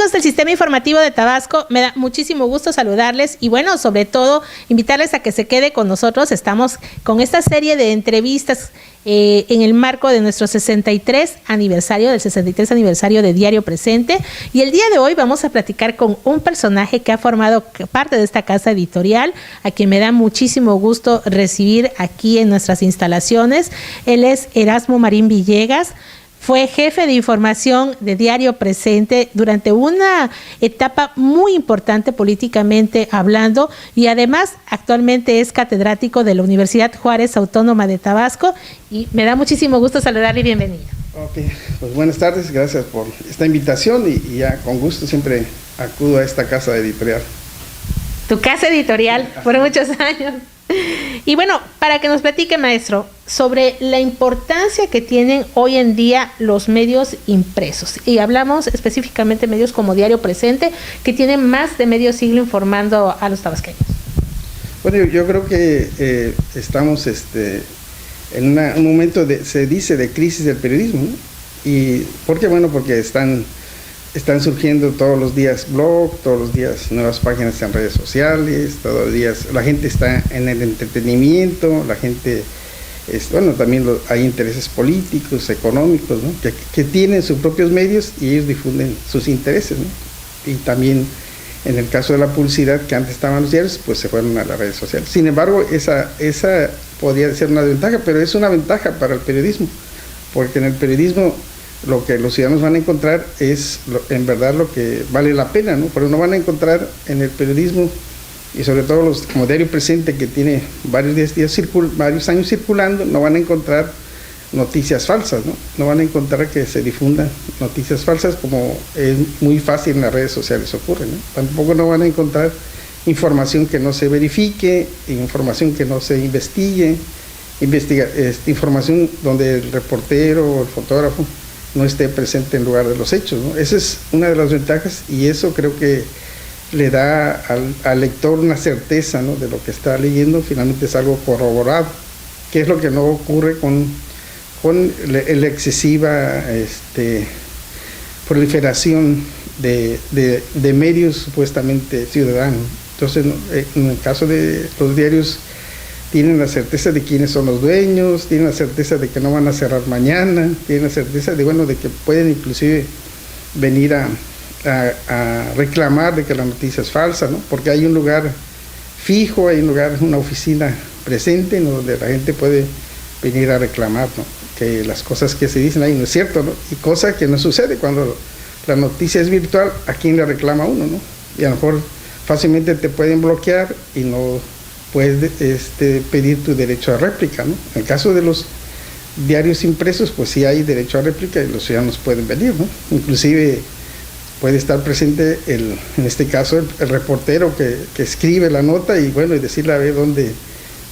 amigos del Sistema Informativo de Tabasco, me da muchísimo gusto saludarles y bueno, sobre todo invitarles a que se quede con nosotros. Estamos con esta serie de entrevistas en el marco de nuestro 63 aniversario de Diario Presente, y el día de hoy vamos a platicar con un personaje que ha formado parte de esta casa editorial, a quien me da muchísimo gusto recibir aquí en nuestras instalaciones. Él es Erasmo Marín Villegas. Fue jefe de información de Diario Presente durante una etapa muy importante políticamente hablando, y además actualmente es catedrático de la Universidad Juárez Autónoma de Tabasco, y me da muchísimo gusto saludarle y bienvenido. Ok, pues buenas tardes, gracias por esta invitación y ya con gusto siempre acudo a esta casa editorial. Tu casa editorial por muchos años. Y bueno, para que nos platique, maestro, sobre la importancia que tienen hoy en día los medios impresos. Y hablamos específicamente de medios como Diario Presente, que tienen más de medio siglo informando a los tabasqueños. Bueno, yo creo que estamos en un momento, se dice, de crisis del periodismo, ¿no? ¿Y por qué? Bueno, porque están surgiendo todos los días blogs, todos los días nuevas páginas en redes sociales, todos los días la gente está en el entretenimiento, la gente, también hay intereses políticos, económicos, ¿no? que tienen sus propios medios y ellos difunden sus intereses, ¿no? Y también en el caso de la publicidad, que antes estaban los diarios, pues se fueron a las redes sociales. Sin embargo, esa podría ser una desventaja, pero es una ventaja para el periodismo, porque en el periodismo lo que los ciudadanos van a encontrar es en verdad lo que vale la pena, ¿no? Pero no van a encontrar en el periodismo, y sobre todo como Diario Presente, que tiene varios años circulando, no van a encontrar noticias falsas, ¿no? No van a encontrar que se difundan noticias falsas, como es muy fácil en las redes sociales ocurre, ¿no? Tampoco no van a encontrar información que no se verifique, información que no se investigue, información donde el reportero o el fotógrafo no esté presente en lugar de los hechos, ¿no? Esa es una de las ventajas, y eso creo que le da al lector una certeza, ¿no? De lo que está leyendo, finalmente es algo corroborado, que es lo que no ocurre con la excesiva proliferación de medios supuestamente ciudadanos. Entonces, en el caso de los diarios, tienen la certeza de quiénes son los dueños, tienen la certeza de que no van a cerrar mañana, tienen la certeza de que pueden inclusive venir a reclamar de que la noticia es falsa, ¿no? Porque hay un lugar fijo, hay una oficina presente, ¿no? Donde la gente puede venir a reclamar, ¿no? Que las cosas que se dicen ahí no es cierto, ¿no? Y cosa que no sucede cuando la noticia es virtual. ¿A quién le reclama uno, no? Y a lo mejor fácilmente te pueden bloquear y no puedes pedir tu derecho a réplica, ¿no? En el caso de los diarios impresos, pues sí hay derecho a réplica y los ciudadanos pueden venir, ¿no? Inclusive puede estar presente en este caso el reportero que escribe la nota y decirle a ver dónde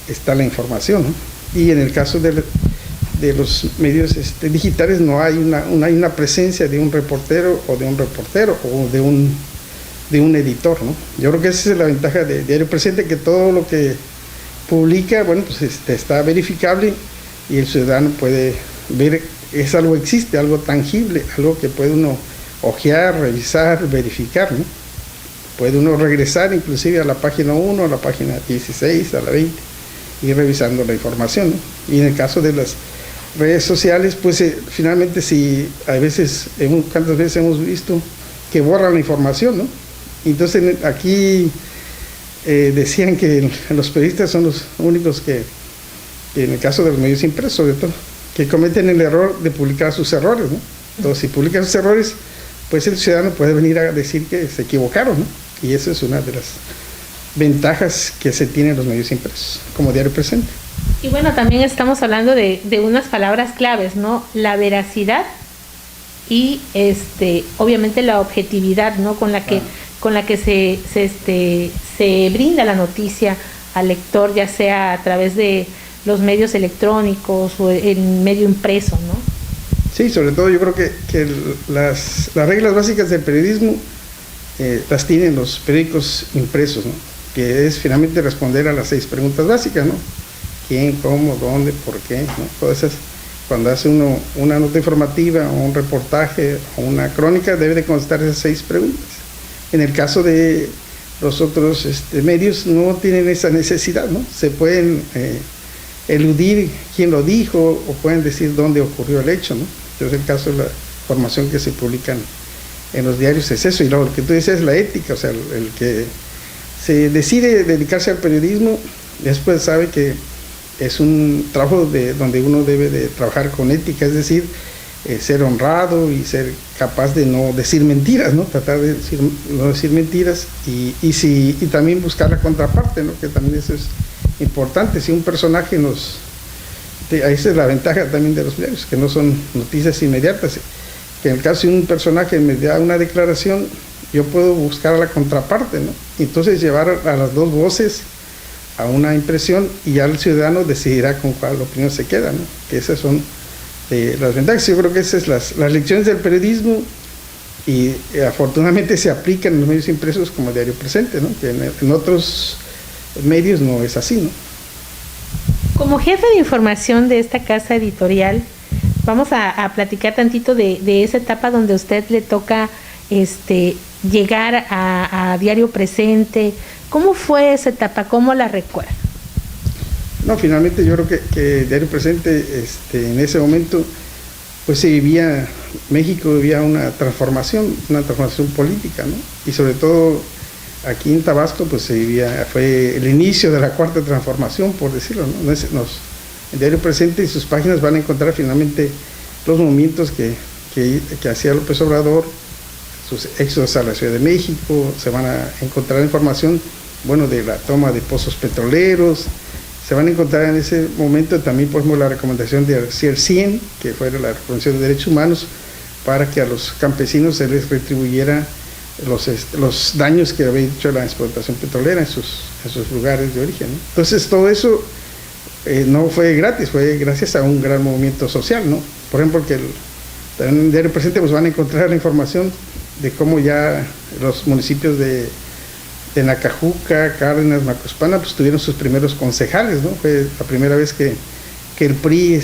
está la información, ¿no? Y en el caso de los medios digitales no hay una presencia de un reportero o de un editor, ¿no? Yo creo que esa es la ventaja de Diario Presente, que todo lo que publica, está verificable y el ciudadano puede ver, existe, algo tangible, algo que puede uno ojear, revisar, verificar, ¿no? Puede uno regresar inclusive a la página 1, a la página 16, a la 20, y revisando la información, ¿no? Y en el caso de las redes sociales, finalmente cuántas veces hemos visto que borran la información, ¿no? Entonces aquí decían que los periodistas son los únicos que en el caso de los medios impresos sobre todo, que cometen el error de publicar sus errores, ¿no? Entonces, si publican sus errores, pues el ciudadano puede venir a decir que se equivocaron, ¿no? Y esa es una de las ventajas que se tienen los medios impresos, como Diario Presente. Y también estamos hablando de unas palabras claves, ¿no? La veracidad y obviamente la objetividad, ¿no? Con la que se brinda la noticia al lector, ya sea a través de los medios electrónicos o el medio impreso, ¿no? Sí, sobre todo yo creo que las reglas básicas del periodismo las tienen los periódicos impresos, ¿no? Que es finalmente responder a las 6 preguntas básicas, ¿no? ¿Quién, cómo, dónde, por qué? ¿No? Todas esas. Cuando hace uno una nota informativa o un reportaje o una crónica, debe de contestar esas 6 preguntas. En el caso de los otros medios no tienen esa necesidad, ¿no? Se pueden eludir quién lo dijo o pueden decir dónde ocurrió el hecho, ¿no? Entonces el caso de la información que se publican en los diarios es eso. Y luego lo que tú dices es la ética, o sea, el que se decide dedicarse al periodismo después sabe que es un trabajo donde uno debe de trabajar con ética, es decir, ser honrado y ser capaz de no decir mentiras, ¿no? Tratar de no decir mentiras y también buscar la contraparte, ¿no? Que también eso es importante. Si un personaje esa es la ventaja también de los medios, que no son noticias inmediatas, que en el caso de un personaje me da una declaración, yo puedo buscar a la contraparte, ¿no? Y entonces llevar a las 2 voces a una impresión y ya el ciudadano decidirá con cuál opinión se queda, ¿no? Que esas son las ventajas. Yo creo que esas son las lecciones del periodismo y afortunadamente se aplican en los medios impresos como el Diario Presente, ¿no? Que en otros medios no es así, ¿no? Como jefe de información de esta casa editorial, vamos a platicar tantito de esa etapa donde a usted le toca llegar a Diario Presente. ¿Cómo fue esa etapa? ¿Cómo la recuerda? No, finalmente yo creo que Diario Presente en ese momento pues México vivía una transformación política, ¿no? Y sobre todo aquí en Tabasco pues fue el inicio de la cuarta transformación, por decirlo, ¿no? El Diario Presente y sus páginas van a encontrar finalmente los movimientos que hacía López Obrador, sus éxodos a la Ciudad de México, se van a encontrar información, de la toma de pozos petroleros, se van a encontrar en ese momento también, por ejemplo, la recomendación de García 100, que fue la Recomendación de Derechos Humanos, para que a los campesinos se les retribuyera los daños que había hecho la explotación petrolera en sus lugares de origen, ¿no? Entonces todo eso no fue gratis, fue gracias a un gran movimiento social, ¿no? Por ejemplo, que en el Diario Presente pues van a encontrar la información de cómo ya los municipios de Nacajuca, Cárdenas, Macuspana pues tuvieron sus primeros concejales, ¿no? Fue la primera vez que el PRI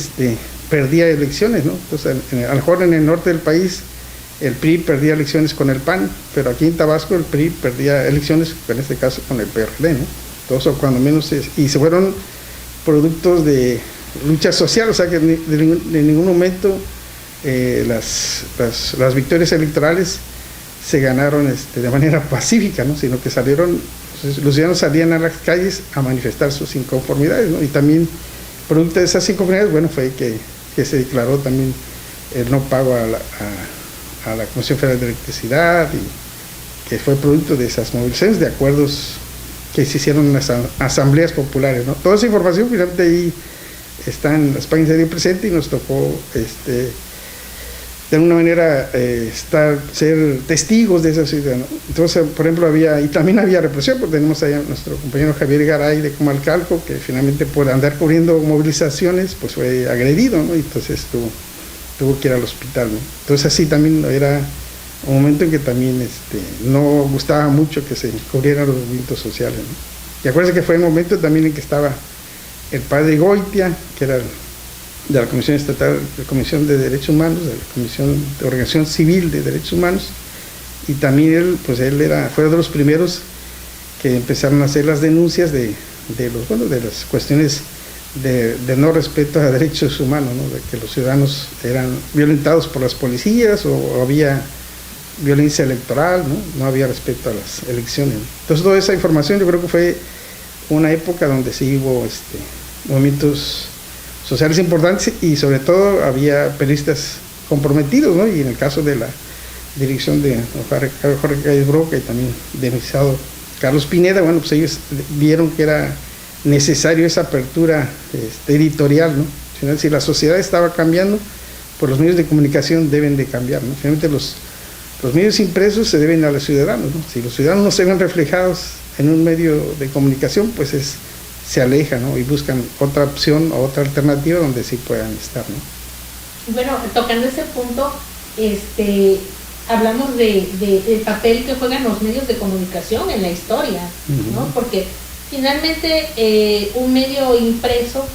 perdía elecciones, ¿no? Entonces, a lo mejor en el norte del país el PRI perdía elecciones con el PAN, pero aquí en Tabasco el PRI perdía elecciones, en este caso con el PRD, ¿no? Todo eso cuando menos y se fueron productos de lucha social, o sea que en ningún momento las victorias electorales se ganaron de manera pacífica, ¿no? Sino que los ciudadanos salían a las calles a manifestar sus inconformidades, ¿no? Y también producto de esas inconformidades, fue que se declaró también el no pago a la Comisión Federal de Electricidad, y que fue producto de esas movilizaciones, de acuerdos que se hicieron en las asambleas populares, ¿no? Toda esa información finalmente ahí está en las páginas de Diario Presente y nos tocó de alguna manera ser testigos de esa ciudad, ¿no? Entonces, por ejemplo, también había represión, porque tenemos ahí a nuestro compañero Javier Garay de Comalcalco, que finalmente por andar cubriendo movilizaciones, pues fue agredido, ¿no? Y entonces tuvo que ir al hospital, ¿no? Entonces así también era un momento en que también no gustaba mucho que se cubrieran los movimientos sociales, ¿no? Y acuérdense que fue el momento también en que estaba el padre Goitia, que era de la Comisión Estatal, de la Comisión de Derechos Humanos, de la Comisión de Organización Civil de Derechos Humanos, y también él fue de los primeros que empezaron a hacer las denuncias de las cuestiones de no respeto a derechos humanos, ¿no? De que los ciudadanos eran violentados por las policías o había violencia electoral, no había respeto a las elecciones, ¿no? Entonces toda esa información yo creo que fue una época donde sí hubo movimientos sociales importantes y sobre todo había periodistas comprometidos, ¿no? Y en el caso de la dirección de Jorge Calles Broca y también del licenciado Carlos Pineda, pues ellos vieron que era necesario esa apertura editorial, ¿no? Si la sociedad estaba cambiando, pues los medios de comunicación deben de cambiar, ¿no? Finalmente los medios impresos se deben a los ciudadanos, ¿no? Si los ciudadanos no se ven reflejados en un medio de comunicación, pues se alejan, ¿no? Y buscan otra opción o otra alternativa donde sí puedan estar, ¿no? Bueno, tocando ese punto, hablamos del papel que juegan los medios de comunicación en la historia, ¿no? Porque finalmente un medio impreso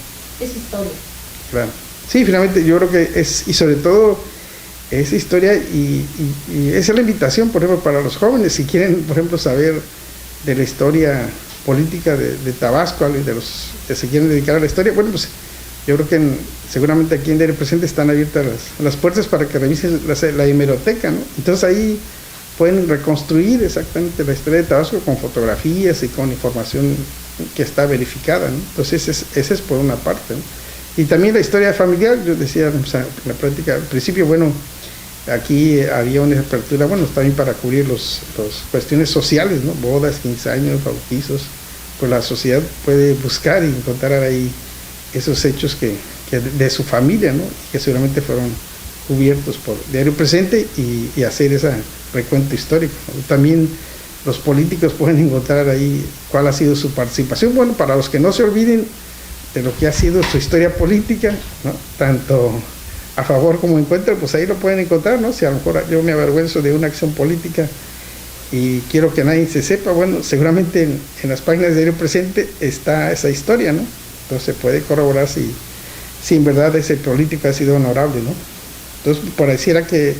es historia. Claro. Sí, finalmente yo creo que y sobre todo esa historia y esa es la invitación, por ejemplo, para los jóvenes, si quieren, por ejemplo, saber de la historia política de Tabasco, de los que se quieren dedicar a la historia, bueno, pues yo creo que seguramente aquí en Diario Presente están abiertas las puertas para que revisen la hemeroteca, ¿no? Entonces ahí pueden reconstruir exactamente la historia de Tabasco con fotografías y con información que está verificada, ¿no? Entonces ese es por una parte, ¿no? Y también la historia familiar, yo decía, o sea, en la práctica, al principio, bueno, aquí había una apertura, bueno, también para cubrir las cuestiones sociales, ¿no? Bodas, 15 años, bautizos, pues la sociedad puede buscar y encontrar ahí esos hechos que de su familia, ¿no? Que seguramente fueron cubiertos por Diario Presente y hacer ese recuento histórico, ¿no? También los políticos pueden encontrar ahí cuál ha sido su participación, bueno, para los que no se olviden de lo que ha sido su historia política, ¿no? Tanto a favor como en contra, pues ahí lo pueden encontrar, ¿no? Si a lo mejor yo me avergüenzo de una acción política y quiero que nadie se sepa, bueno, seguramente en las páginas de Diario Presente está esa historia, ¿no? Entonces se puede corroborar si en verdad ese político ha sido honorable, ¿no? Entonces pareciera que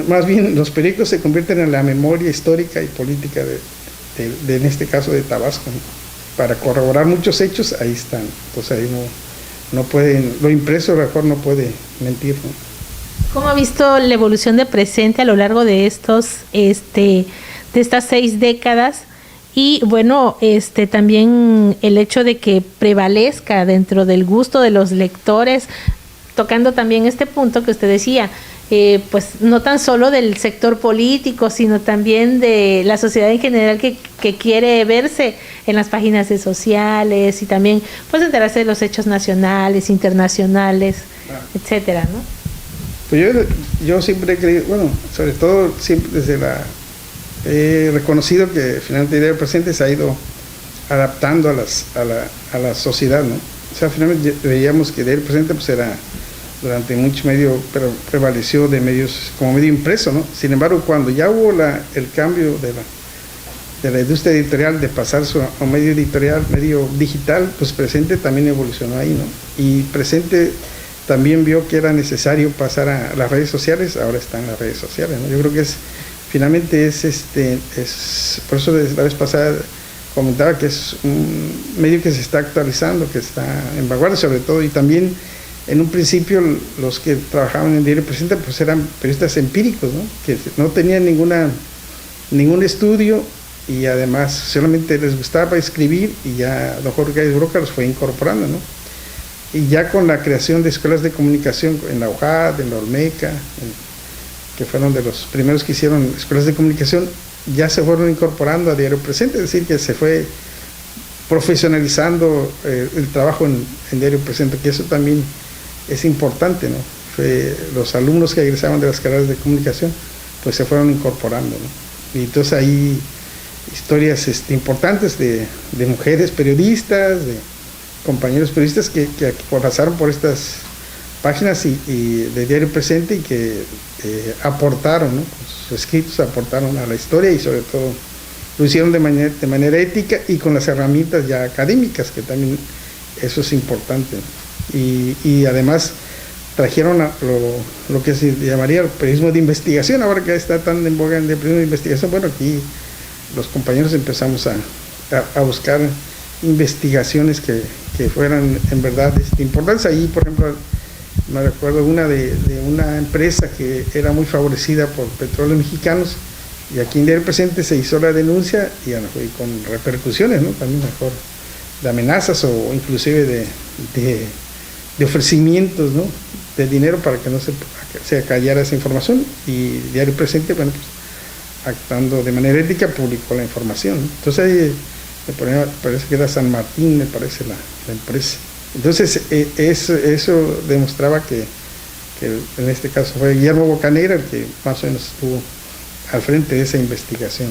más bien los periódicos se convierten en la memoria histórica y política de en este caso de Tabasco, ¿no? Para corroborar muchos hechos, ahí están. Entonces ahí no pueden, lo impreso a lo mejor no puede mentir, ¿no? ¿Cómo ha visto la evolución de Presente a lo largo de de estas 6 décadas? Y bueno, también el hecho de que prevalezca dentro del gusto de los lectores, tocando también este punto que usted decía, pues no tan solo del sector político, sino también de la sociedad en general que quiere verse en las páginas de sociales y también pues enterarse de los hechos nacionales, internacionales, etcétera, ¿no? Pues yo siempre he creído, bueno, sobre todo siempre he reconocido que finalmente Diario Presente se ha ido adaptando a la sociedad, ¿no? O sea, finalmente veíamos que Diario Presente pues era durante mucho medio, pero prevaleció de medios como medio impreso, ¿no? Sin embargo, cuando ya hubo el cambio de la industria editorial, de pasar a un medio editorial, medio digital, pues Presente también evolucionó ahí, ¿no? Y Presente también vio que era necesario pasar a las redes sociales, ahora está en las redes sociales, ¿no? Yo creo que finalmente por eso la vez pasada comentaba que es un medio que se está actualizando, que está en vanguardia sobre todo, y también en un principio los que trabajaban en Diario Presente pues eran periodistas empíricos, ¿no? Que no tenían ningún estudio y además solamente les gustaba escribir, y ya don Jorge Gáez Broca los fue incorporando, ¿no? Y ya con la creación de escuelas de comunicación en la UJAD, en la Olmeca, que fueron de los primeros que hicieron escuelas de comunicación, ya se fueron incorporando a Diario Presente, es decir, que se fue profesionalizando el trabajo en Diario Presente, que eso también es importante, ¿no? Los alumnos que egresaban de las carreras de comunicación, pues se fueron incorporando, ¿no? Y entonces hay historias importantes de mujeres periodistas, de compañeros periodistas que pasaron por estas páginas y de Diario Presente y que aportaron, ¿no? Sus escritos aportaron a la historia y sobre todo lo hicieron de manera ética y con las herramientas ya académicas, que también eso es importante, ¿no? Y además trajeron lo que se llamaría el periodismo de investigación, ahora que está tan en boga el periodismo de investigación. Bueno, aquí los compañeros empezamos a buscar investigaciones que fueran en verdad importantes. Ahí, por ejemplo, me recuerdo una de una empresa que era muy favorecida por Petróleos Mexicanos, y aquí en Diario Presente se hizo la denuncia y con repercusiones, ¿no? También mejor de amenazas o inclusive de ofrecimientos, ¿no? De dinero para que no se callara esa información, y Diario Presente, bueno, pues actuando de manera ética publicó la información, ¿no? Entonces ahí me parece que era San Martín, me parece la empresa. Entonces eso demostraba que en este caso fue Guillermo Bocanegra el que más o menos estuvo al frente de esa investigación.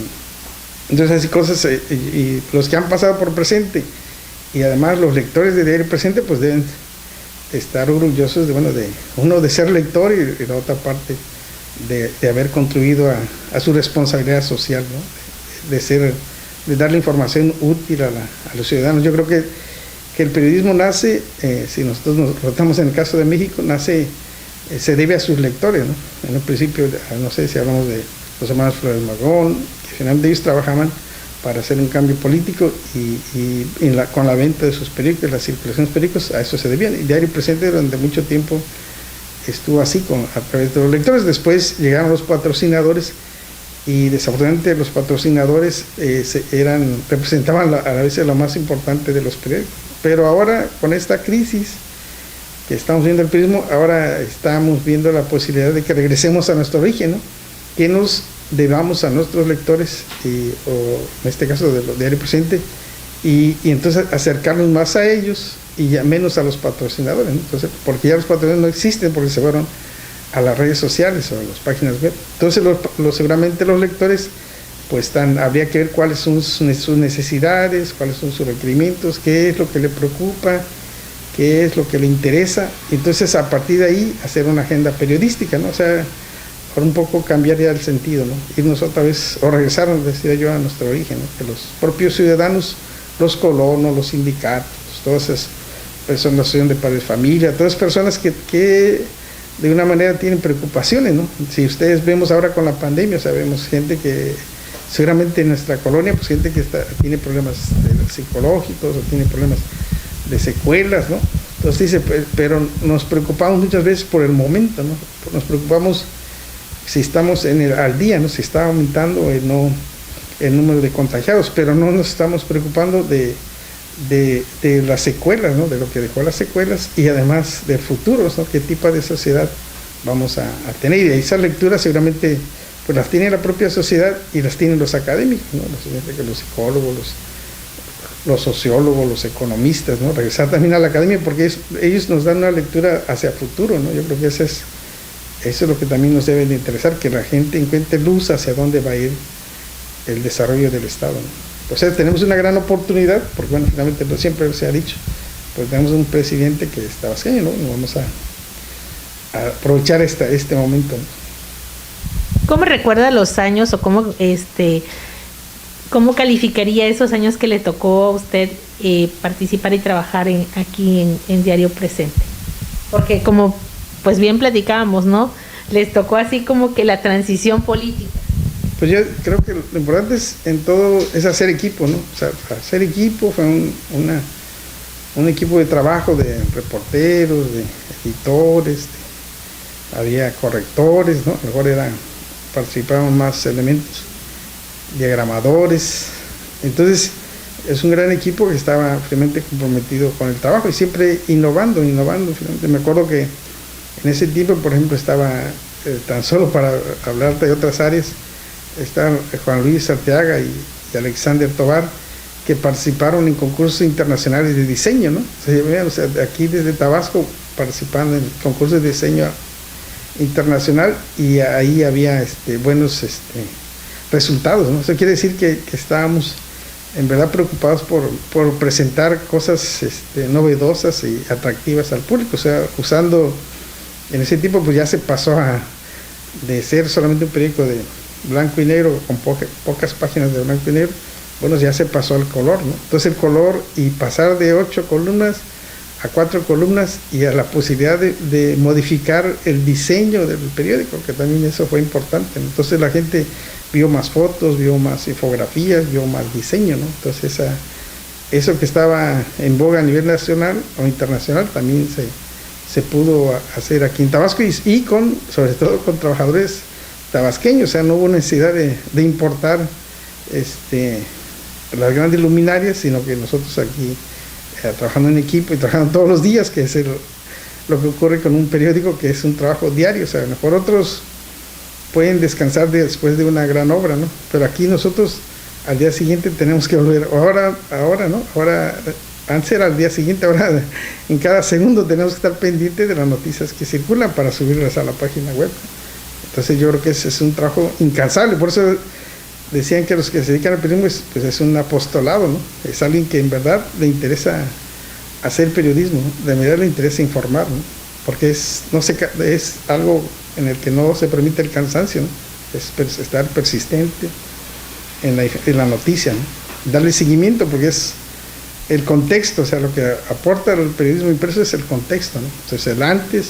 Entonces así cosas, y los que han pasado por Presente y además los lectores de Diario Presente pues deben estar orgullosos de ser lector, y la otra parte de haber contribuido a su responsabilidad social, ¿no? De darle información útil a los ciudadanos. Yo creo que que el periodismo nace, si nosotros nos tratamos en el caso de México, nace, se debe a sus lectores, ¿no? En un principio, no sé si hablamos de los hermanos Flores Magón, que finalmente ellos trabajaban para hacer un cambio político y con la venta de sus periódicos, la circulación de los periódicos, a eso se debían. Y Diario Presente durante mucho tiempo estuvo así a través de los lectores. Después llegaron los patrocinadores y desafortunadamente los patrocinadores representaban a la vez lo más importante de los periódicos. Pero ahora con esta crisis que estamos viendo el periodismo, ahora estamos viendo la posibilidad de que regresemos a nuestro origen, ¿no? Que nos debamos a nuestros lectores, o en este caso de Diario Presente, y entonces acercarnos más a ellos y ya menos a los patrocinadores, ¿no? Entonces, porque ya los patrocinadores no existen porque se fueron a las redes sociales o a las páginas web. Entonces seguramente los lectores pues habría que ver cuáles son sus necesidades, cuáles son sus requerimientos, qué es lo que le preocupa, qué es lo que le interesa, y entonces a partir de ahí hacer una agenda periodística, ¿no? O sea, por un poco cambiar ya el sentido, ¿no? Irnos otra vez, o regresar, decía yo, a nuestro origen, ¿no? Que los propios ciudadanos, los colonos, los sindicatos, todas esas personas, la asociación de padres de familia, todas las personas que de una manera tienen preocupaciones, ¿no? Si ustedes vemos ahora con la pandemia, o sea, vemos gente que seguramente en nuestra colonia, pues gente que tiene problemas psicológicos o tiene problemas de secuelas, ¿no? Entonces dice, pero nos preocupamos muchas veces por el momento, ¿no? Nos preocupamos si estamos al día, ¿no? Si está aumentando el número de contagiados, pero no nos estamos preocupando de las secuelas, ¿no? De lo que dejó las secuelas y además del futuro, ¿no? ¿Qué tipo de sociedad vamos a tener? Y esas lecturas seguramente pues las tiene la propia sociedad y las tienen los académicos, ¿no? Los psicólogos, los sociólogos, los economistas, ¿no? Regresar también a la academia porque ellos nos dan una lectura hacia futuro, ¿no? Yo creo que eso es lo que también nos debe de interesar, que la gente encuentre luz hacia dónde va a ir el desarrollo del Estado, ¿no? O sea, tenemos una gran oportunidad, porque bueno, finalmente siempre se ha dicho, pues tenemos un presidente que está vacío, ¿no? Y vamos a aprovechar este momento, ¿no? ¿Cómo recuerda los años o cómo calificaría esos años que le tocó a usted participar y trabajar aquí en Diario Presente? Porque como pues bien platicábamos, ¿no? Les tocó así como que la transición política. Pues yo creo que lo importante en todo es hacer equipo, ¿no? O sea, hacer equipo fue un equipo de trabajo de reporteros, de editores, había correctores, ¿no? A lo mejor participaban más elementos, diagramadores. Entonces, es un gran equipo que estaba realmente comprometido con el trabajo y siempre innovando. Finalmente. Me acuerdo que en ese tiempo, por ejemplo, estaba, tan solo para hablarte de otras áreas, estaban Juan Luis Arteaga y Alexander Tovar, que participaron en concursos internacionales de diseño, ¿no? O sea, aquí desde Tabasco participando en concursos de diseño internacional y ahí había buenos resultados, ¿no? Eso quiere decir que estábamos en verdad preocupados por presentar cosas novedosas y atractivas al público, o sea, usando, en ese tiempo pues ya se pasó de ser solamente un periódico de blanco y negro, con pocas páginas de blanco y negro, bueno, ya se pasó al color, ¿no? Entonces el color y pasar de 8 columnas a 4 columnas y a la posibilidad de modificar el diseño del periódico, que también eso fue importante, ¿no? Entonces la gente vio más fotos, vio más infografías, vio más diseño, ¿no? Entonces eso que estaba en boga a nivel nacional o internacional también se pudo hacer aquí en Tabasco y sobre todo con trabajadores tabasqueños, o sea, no hubo necesidad de importar las grandes luminarias, sino que nosotros aquí trabajando en equipo y trabajando todos los días, que es lo que ocurre con un periódico, que es un trabajo diario. O sea, a lo mejor otros pueden descansar después de una gran obra, ¿no? Pero aquí nosotros al día siguiente tenemos que volver, ahora, ¿no? Ahora, antes era al día siguiente, ahora en cada segundo tenemos que estar pendientes de las noticias que circulan para subirlas a la página web. Entonces yo creo que ese es un trabajo incansable, por eso decían que los que se dedican al periodismo pues es un apostolado, ¿no? Es alguien que en verdad le interesa hacer periodismo, ¿no? De verdad le interesa informar, ¿no? Porque es algo en el que no se permite el cansancio, ¿no? Es estar persistente en la noticia, ¿no? Darle seguimiento, porque es el contexto, o sea, lo que aporta el periodismo impreso es el contexto, ¿no? Entonces el antes,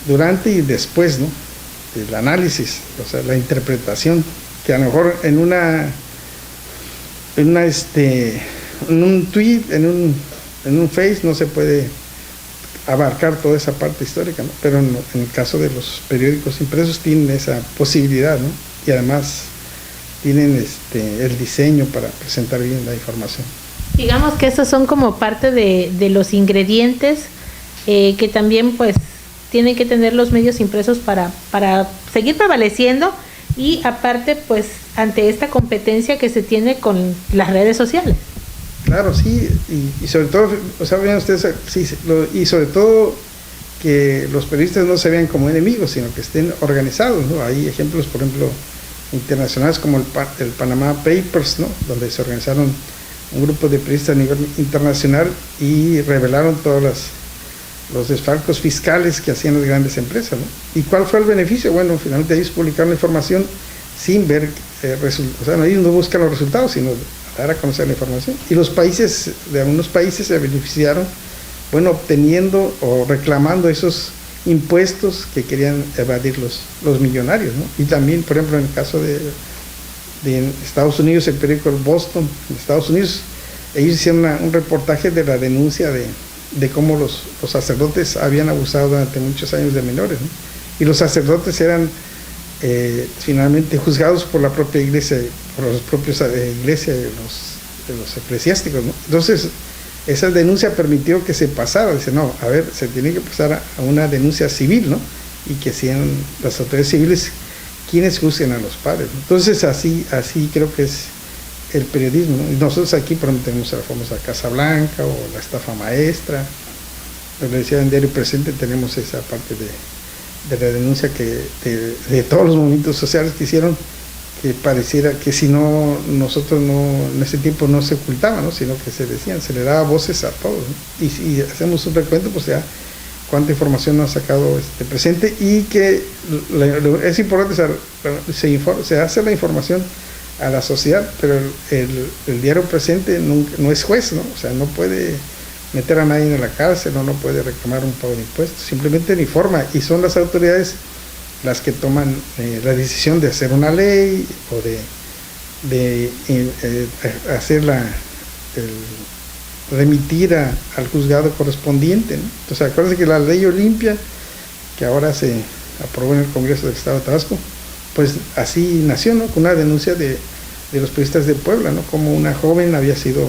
durante y después, ¿no? El análisis, o sea, la interpretación, que a lo mejor en un tweet, en un face no se puede abarcar toda esa parte histórica, ¿no? Pero en el caso de los periódicos impresos tienen esa posibilidad, ¿no? Y además tienen el diseño para presentar bien la información. Digamos que estos son como parte de los ingredientes que también pues tienen que tener los medios impresos para seguir prevaleciendo, y aparte pues ante esta competencia que se tiene con las redes sociales. Claro, sí, y sobre todo, o sea, vean ustedes, sí, y sobre todo que los periodistas no se vean como enemigos, sino que estén organizados, ¿no? Hay ejemplos, por ejemplo, internacionales como el Panama Papers, ¿no? Donde se organizaron un grupo de periodistas a nivel internacional y revelaron todos los desfalcos fiscales que hacían las grandes empresas, ¿no? ¿Y cuál fue el beneficio? Bueno, finalmente ellos publicaron la información sin ver resultados, o sea, ellos no buscan los resultados, sino dar a conocer la información. Y algunos países se beneficiaron, bueno, obteniendo o reclamando esos impuestos que querían evadir los millonarios, ¿no? Y también, por ejemplo, en el caso de Estados Unidos, el periódico Boston, en Estados Unidos, ellos hicieron un reportaje de la denuncia de cómo los sacerdotes habían abusado durante muchos años de menores, ¿no? Y los sacerdotes eran finalmente juzgados por la propia iglesia, por los propios iglesias de los eclesiásticos, ¿no? Entonces, esa denuncia permitió que se pasara, dice, no, a ver, se tiene que pasar a una denuncia civil, ¿no? Y que sean las autoridades civiles quienes juzguen a los padres, ¿no? Entonces, así creo que es el periodismo, ¿no? Y nosotros aquí, por ejemplo, tenemos la famosa Casa Blanca o la estafa maestra, lo que decía en Diario Presente, tenemos esa parte de la denuncia de todos los movimientos sociales que hicieron, que pareciera que si no, nosotros no, en ese tiempo no se ocultaba, ¿no? Sino que se decían, se le daba voces a todos, ¿no? Y si hacemos un recuento, pues ya cuánta información nos ha sacado Presente, y que es importante, se hace la información a la sociedad, pero el Diario Presente no es juez, ¿no? O sea, no puede meter a nadie en la cárcel, no puede reclamar un pago de impuestos, simplemente le informa, y son las autoridades las que toman la decisión de hacer una ley o de hacer remitir al juzgado correspondiente, ¿no? Entonces, acuérdense que la ley Olimpia, que ahora se aprobó en el Congreso del Estado de Tabasco, pues así nació, ¿no? Con una denuncia de los periodistas de Puebla, ¿no? Como una joven había sido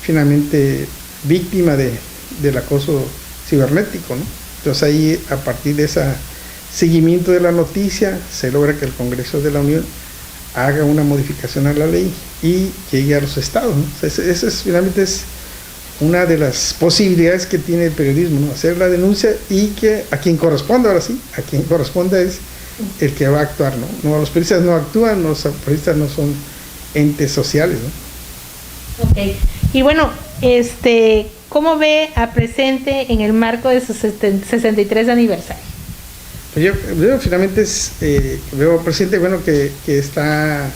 finalmente víctima del acoso cibernético, ¿no? Entonces ahí, a partir de ese seguimiento de la noticia, se logra que el Congreso de la Unión haga una modificación a la ley y llegue a los estados, ¿no? Esa finalmente es una de las posibilidades que tiene el periodismo, ¿no? Hacer la denuncia, y que a quien corresponda, ahora sí, a quien corresponda es el que va a actuar, ¿no? Los periodistas no actúan, los periodistas no son entes sociales, ¿no? Ok. Y bueno, ¿cómo ve a Presente en el marco de su 63 aniversario? Pues yo finalmente veo Presente, bueno, que está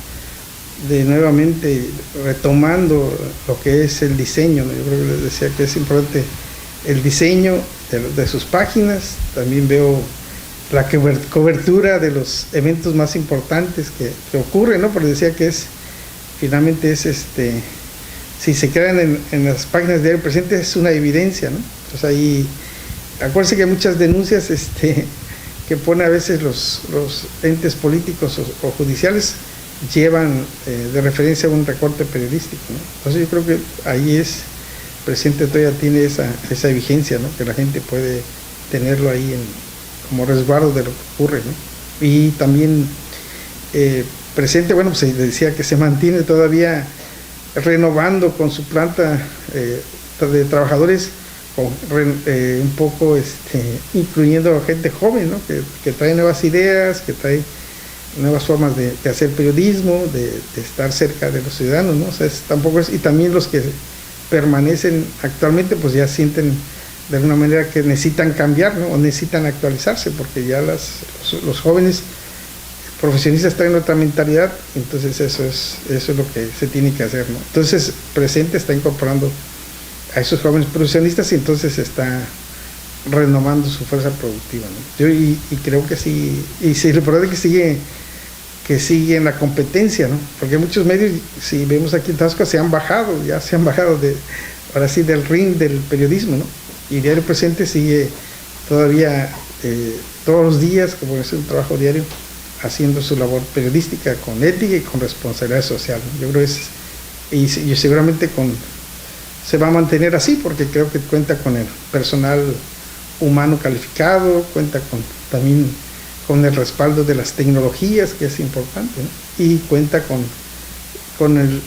nuevamente retomando lo que es el diseño, ¿no? Yo creo que les decía que es importante el diseño de sus páginas. También veo la cobertura de los eventos más importantes que ocurren, ¿no? Porque decía que finalmente si se quedan en las páginas de Diario Presente, es una evidencia, ¿no? Entonces ahí, acuérdense que hay muchas denuncias que pone a veces los entes políticos o judiciales, llevan de referencia un recorte periodístico, ¿no? Entonces yo creo que ahí Presente todavía tiene esa vigencia, ¿no? Que la gente puede tenerlo ahí como resguardo de lo que ocurre, ¿no? Y también Presente, bueno, pues se decía que se mantiene todavía renovando con su planta de trabajadores, un poco incluyendo a gente joven, ¿no? que trae nuevas ideas, que trae nuevas formas de hacer periodismo, de estar cerca de los ciudadanos, ¿no? O sea, y también los que permanecen actualmente, pues ya sienten de alguna manera que necesitan cambiar, ¿no? O necesitan actualizarse, porque ya los jóvenes profesionistas traen otra mentalidad, entonces eso es lo que se tiene que hacer, ¿no? Entonces Presente está incorporando a esos jóvenes profesionistas y entonces está renomando su fuerza productiva, ¿no? Y creo que sí, y sí, lo importante es que sigue en la competencia, ¿no? Porque muchos medios, si vemos aquí en Tabasco, se han bajado ahora sí del ring del periodismo, ¿no? Y Diario Presente sigue todavía todos los días, como es un trabajo diario, haciendo su labor periodística con ética y con responsabilidad social, ¿no? Yo creo que y seguramente se va a mantener así, porque creo que cuenta con el personal humano calificado, cuenta también con el respaldo de las tecnologías, que es importante, ¿no? Y cuenta con el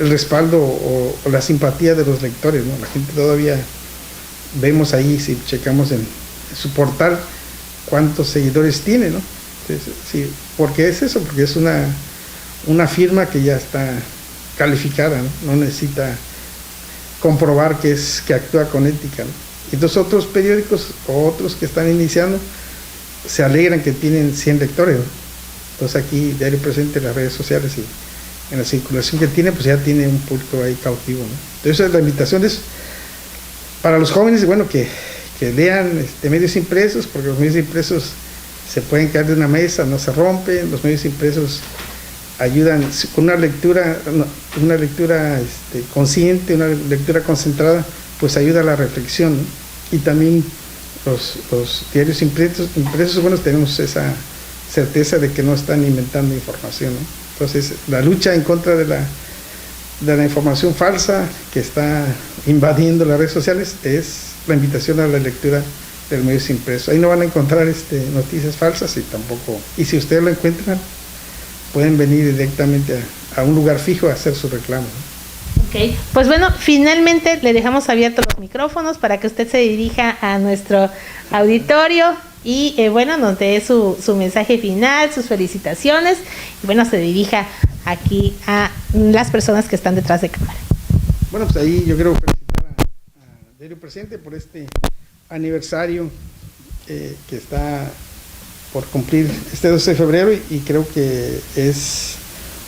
respaldo o la simpatía de los lectores, ¿no? La gente todavía, vemos ahí, si checamos en su portal, cuántos seguidores tiene, ¿no? Entonces, sí, ¿por qué es eso? Porque es una firma que ya está calificada, ¿no? No necesita comprobar que actúa con ética, ¿no? Entonces otros periódicos o otros que están iniciando se alegran que tienen 100 lectores, ¿no? Entonces aquí Diario Presente en las redes sociales y en la circulación que tiene, pues ya tiene un público ahí cautivo, ¿no? Entonces la invitación es para los jóvenes, bueno, que lean medios impresos, porque los medios impresos se pueden caer de una mesa, no se rompen. Los medios impresos ayudan con una lectura consciente, una lectura concentrada, pues ayuda a la reflexión, ¿no? Y también los diarios impresos, bueno, tenemos esa certeza de que no están inventando información, ¿no? Entonces, la lucha en contra de la información falsa que está invadiendo las redes sociales es la invitación a la lectura del medios impresos. Ahí no van a encontrar noticias falsas y si ustedes lo encuentran, pueden venir directamente a un lugar fijo a hacer su reclamo, ¿no? Ok, pues bueno, finalmente le dejamos abiertos los micrófonos para que usted se dirija a nuestro auditorio y bueno, nos dé su mensaje final, sus felicitaciones y bueno, se dirija aquí a las personas que están detrás de cámara. Bueno, pues ahí yo quiero felicitar a Diario Presente por este aniversario que está por cumplir este 12 de febrero y creo que es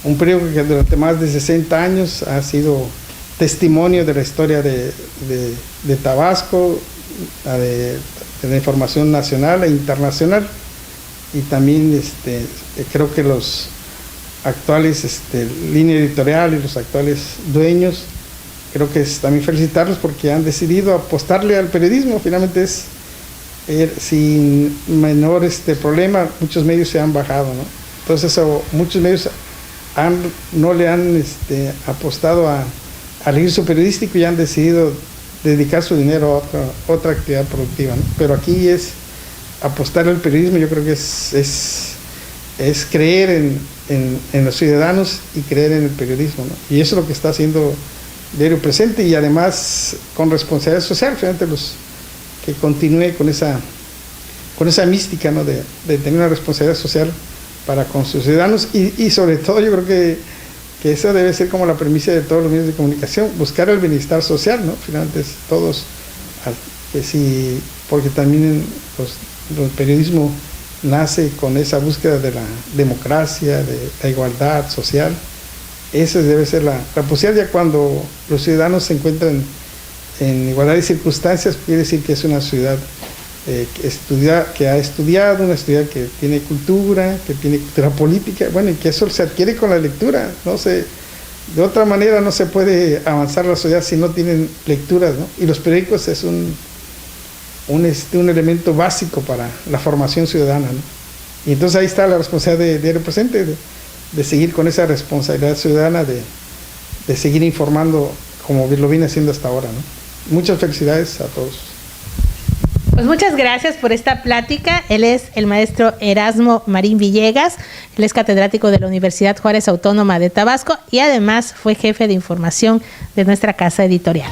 un periódico que durante más de 60 años ha sido testimonio de la historia de Tabasco, de la información nacional e internacional, y también creo que los actuales línea editorial y los actuales dueños, creo que es también felicitarlos porque han decidido apostarle al periodismo. Finalmente es sin menor problema, muchos medios se han bajado, ¿no? Entonces muchos medios no le han apostado a elegir su periodístico y han decidido dedicar su dinero a otra actividad productiva, ¿no? Pero aquí es apostar al periodismo. Yo creo que es creer en los ciudadanos y creer en el periodismo, ¿no? Y eso es lo que está haciendo Diario Presente, y además con responsabilidad social, fíjate, que continúe con esa mística, ¿no? de tener una responsabilidad social para con sus ciudadanos y sobre todo yo creo que esa debe ser como la premisa de todos los medios de comunicación, buscar el bienestar social, ¿no? Finalmente todos, porque también el periodismo nace con esa búsqueda de la democracia, de la igualdad social. Esa debe ser la posibilidad. Ya cuando los ciudadanos se encuentran en igualdad de circunstancias, quiere decir que es una ciudad que ha estudiado, una ciudad que tiene cultura política, bueno, y que eso se adquiere con la lectura. De otra manera no se puede avanzar la sociedad si no tienen lecturas, ¿no? Y los periódicos es un elemento básico para la formación ciudadana, ¿no? Y entonces ahí está la responsabilidad de Diario Presente, de seguir con esa responsabilidad ciudadana, de seguir informando como lo viene haciendo hasta ahora, ¿no? Muchas felicidades a todos. Pues muchas gracias por esta plática. Él es el maestro Erasmo Marín Villegas, él es catedrático de la Universidad Juárez Autónoma de Tabasco y además fue jefe de información de nuestra casa editorial.